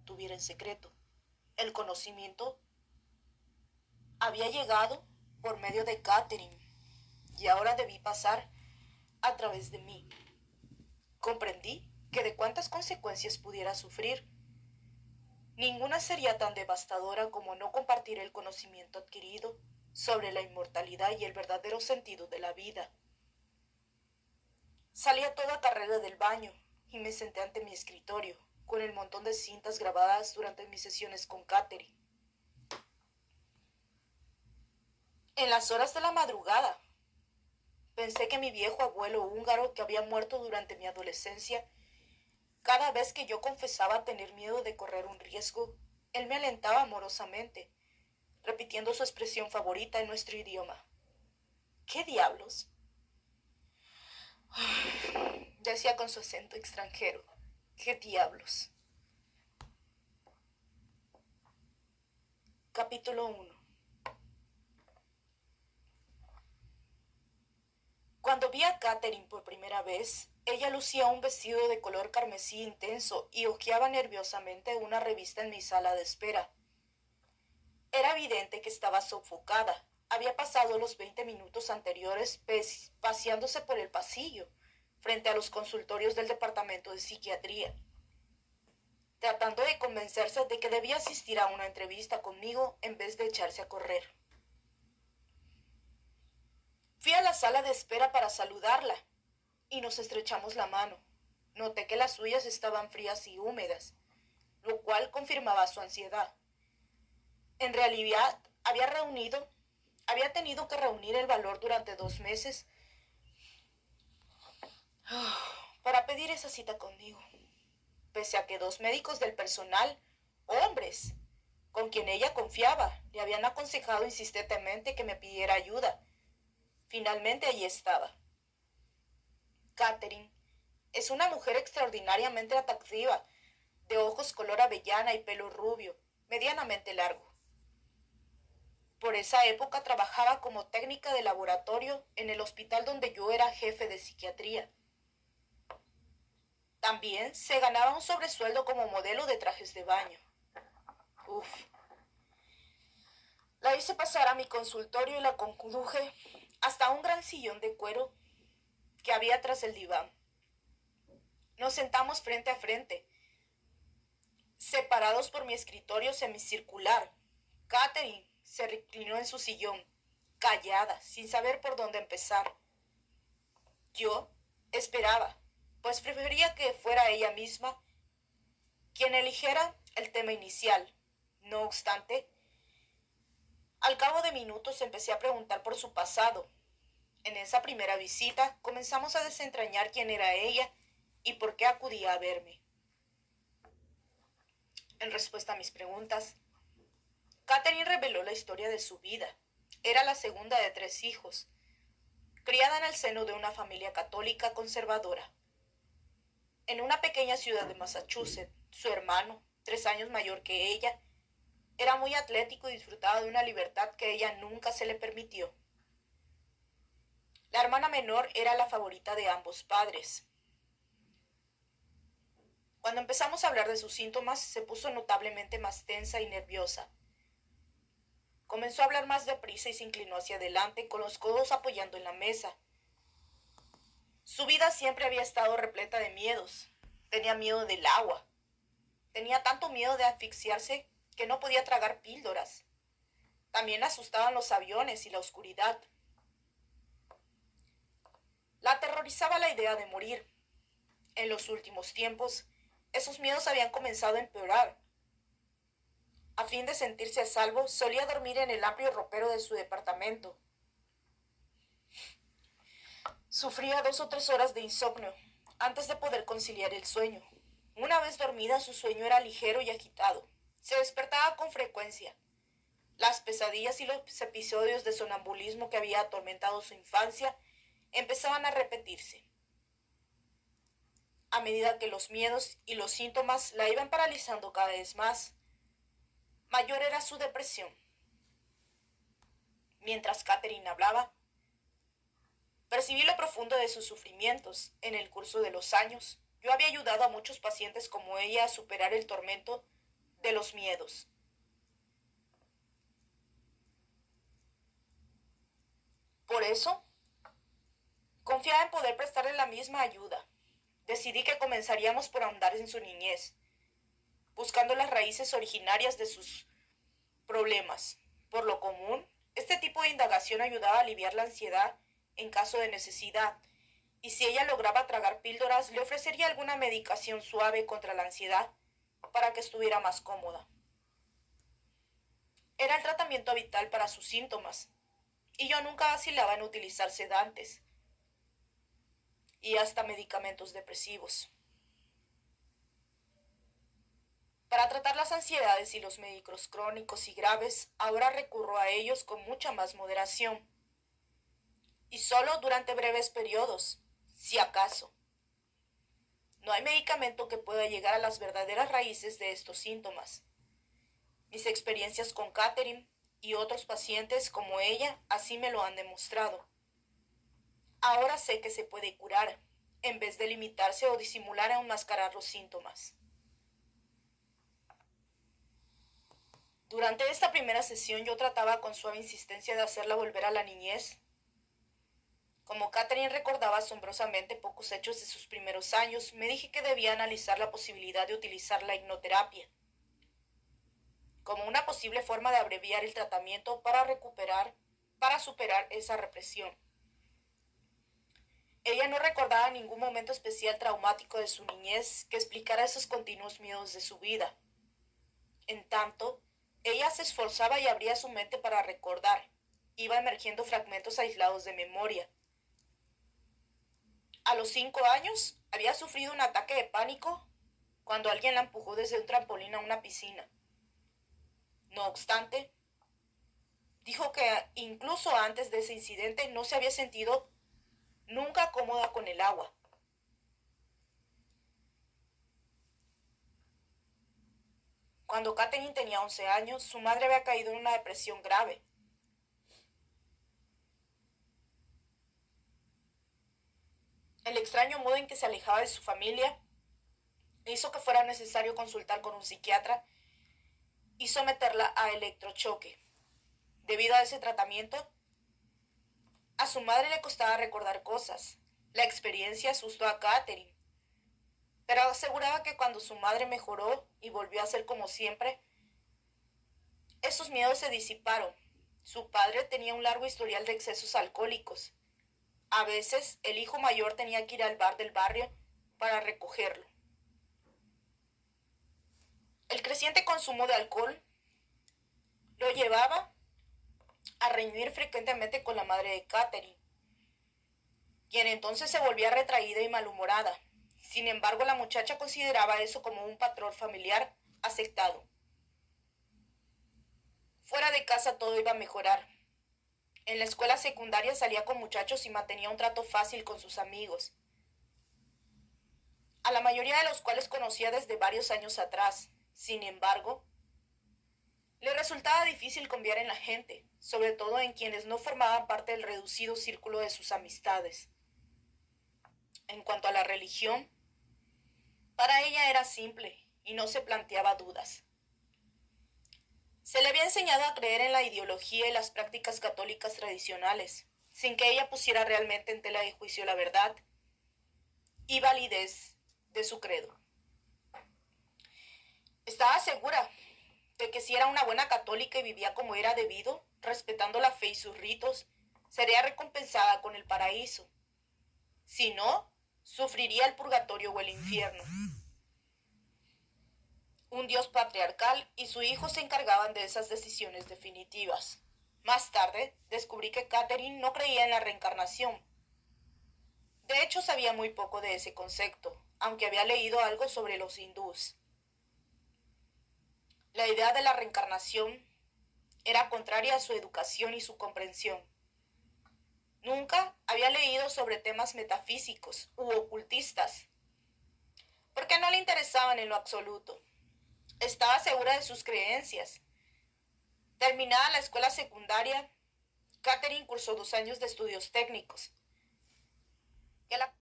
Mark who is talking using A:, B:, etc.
A: tuviera en secreto. El conocimiento había llegado por medio de Catherine y ahora debí pasar a través de mí. Comprendí que de cuántas consecuencias pudiera sufrir, ninguna sería tan devastadora como no compartir el conocimiento adquirido sobre la inmortalidad y el verdadero sentido de la vida. Salí a toda carrera del baño y me senté ante mi escritorio, con el montón de cintas grabadas durante mis sesiones con Catherine. En las horas de la madrugada, pensé que mi viejo abuelo húngaro, que había muerto durante mi adolescencia, cada vez que yo confesaba tener miedo de correr un riesgo, él me alentaba amorosamente, repitiendo su expresión favorita en nuestro idioma. ¿Qué diablos?, decía con su acento extranjero. ¿Qué diablos? Capítulo 1. Cuando vi a Catherine por primera vez, ella lucía un vestido de color carmesí intenso y hojeaba nerviosamente una revista en mi sala de espera. Era evidente que estaba sofocada. Había pasado los 20 minutos anteriores paseándose por el pasillo, frente a los consultorios del departamento de psiquiatría, tratando de convencerse de que debía asistir a una entrevista conmigo en vez de echarse a correr. Fui a la sala de espera para saludarla y nos estrechamos la mano. Noté que las suyas estaban frías y húmedas, lo cual confirmaba su ansiedad. En realidad, había tenido que reunir el valor durante 2 meses para pedir esa cita conmigo, pese a que 2 médicos del personal, hombres, con quien ella confiaba, le habían aconsejado insistentemente que me pidiera ayuda. Finalmente allí estaba. Catherine es una mujer extraordinariamente atractiva, de ojos color avellana y pelo rubio, medianamente largo. Por esa época trabajaba como técnica de laboratorio en el hospital donde yo era jefe de psiquiatría. También se ganaba un sobresueldo como modelo de trajes de baño. Uf. La hice pasar a mi consultorio y la conduje hasta un gran sillón de cuero que había tras el diván. Nos sentamos frente a frente, separados por mi escritorio semicircular. Catherine se reclinó en su sillón, callada, sin saber por dónde empezar. Yo esperaba, pues prefería que fuera ella misma quien eligiera el tema inicial. No obstante, al cabo de minutos empecé a preguntar por su pasado. En esa primera visita comenzamos a desentrañar quién era ella y por qué acudía a verme. En respuesta a mis preguntas, Catherine reveló la historia de su vida. Era la segunda de 3 hijos, criada en el seno de una familia católica conservadora. En una pequeña ciudad de Massachusetts, su hermano, 3 años mayor que ella, era muy atlético y disfrutaba de una libertad que ella nunca se le permitió. La hermana menor era la favorita de ambos padres. Cuando empezamos a hablar de sus síntomas, se puso notablemente más tensa y nerviosa. Comenzó a hablar más deprisa y se inclinó hacia adelante, con los codos apoyando en la mesa. Su vida siempre había estado repleta de miedos. Tenía miedo del agua. Tenía tanto miedo de asfixiarse que no podía tragar píldoras. También la asustaban los aviones y la oscuridad. La aterrorizaba la idea de morir. En los últimos tiempos, esos miedos habían comenzado a empeorar. A fin de sentirse a salvo, solía dormir en el amplio ropero de su departamento. Sufría 2 o 3 horas de insomnio antes de poder conciliar el sueño. Una vez dormida, su sueño era ligero y agitado. Se despertaba con frecuencia. Las pesadillas y los episodios de sonambulismo que había atormentado su infancia empezaban a repetirse. A medida que los miedos y los síntomas la iban paralizando cada vez más, mayor era su depresión. Mientras Catherine hablaba, percibí lo profundo de sus sufrimientos. En el curso de los años, yo había ayudado a muchos pacientes como ella a superar el tormento de los miedos. Por eso, confiaba en poder prestarle la misma ayuda. Decidí que comenzaríamos por ahondar en su niñez, buscando las raíces originarias de sus problemas. Por lo común, este tipo de indagación ayudaba a aliviar la ansiedad en caso de necesidad, y si ella lograba tragar píldoras, le ofrecería alguna medicación suave contra la ansiedad para que estuviera más cómoda. Era el tratamiento vital para sus síntomas, y yo nunca vacilaba en utilizar sedantes y hasta medicamentos depresivos. Para tratar las ansiedades y los médicos crónicos y graves, ahora recurro a ellos con mucha más moderación. Y solo durante breves periodos, si acaso. No hay medicamento que pueda llegar a las verdaderas raíces de estos síntomas. Mis experiencias con Catherine y otros pacientes como ella así me lo han demostrado. Ahora sé que se puede curar, en vez de limitarse o disimular a enmascarar los síntomas. Durante esta primera sesión yo trataba con suave insistencia de hacerla volver a la niñez. Como Catherine recordaba asombrosamente pocos hechos de sus primeros años, me dije que debía analizar la posibilidad de utilizar la hipnoterapia como una posible forma de abreviar el tratamiento para superar esa represión. Ella no recordaba ningún momento especial traumático de su niñez que explicara esos continuos miedos de su vida. En tanto, ella se esforzaba y abría su mente para recordar. Iba emergiendo fragmentos aislados de memoria. A los 5 años, había sufrido un ataque de pánico cuando alguien la empujó desde un trampolín a una piscina. No obstante, dijo que incluso antes de ese incidente no se había sentido nunca cómoda con el agua. Cuando Catherine tenía 11 años, su madre había caído en una depresión grave. El extraño modo en que se alejaba de su familia hizo que fuera necesario consultar con un psiquiatra y someterla a electrochoque. Debido a ese tratamiento, a su madre le costaba recordar cosas. La experiencia asustó a Catherine, pero aseguraba que cuando su madre mejoró y volvió a ser como siempre, esos miedos se disiparon. Su padre tenía un largo historial de excesos alcohólicos. A veces el hijo mayor tenía que ir al bar del barrio para recogerlo. El creciente consumo de alcohol lo llevaba a reñir frecuentemente con la madre de Catherine, quien entonces se volvía retraída y malhumorada. Sin embargo, la muchacha consideraba eso como un patrón familiar aceptado. Fuera de casa todo iba a mejorar. En la escuela secundaria salía con muchachos y mantenía un trato fácil con sus amigos, a la mayoría de los cuales conocía desde varios años atrás. Sin embargo, le resultaba difícil confiar en la gente, sobre todo en quienes no formaban parte del reducido círculo de sus amistades. En cuanto a la religión, para ella era simple y no se planteaba dudas. Se le había enseñado a creer en la ideología y las prácticas católicas tradicionales, sin que ella pusiera realmente en tela de juicio la verdad y validez de su credo. Estaba segura de que si era una buena católica y vivía como era debido, respetando la fe y sus ritos, sería recompensada con el paraíso. Si no, sufriría el purgatorio o el infierno. Un dios patriarcal y su hijo se encargaban de esas decisiones definitivas. Más tarde, descubrí que Catherine no creía en la reencarnación. De hecho, sabía muy poco de ese concepto, aunque había leído algo sobre los hindúes. La idea de la reencarnación era contraria a su educación y su comprensión. Nunca había leído sobre temas metafísicos u ocultistas, porque no le interesaban en lo absoluto. Estaba segura de sus creencias. Terminada la escuela secundaria, Catherine cursó 2 años de estudios técnicos, que la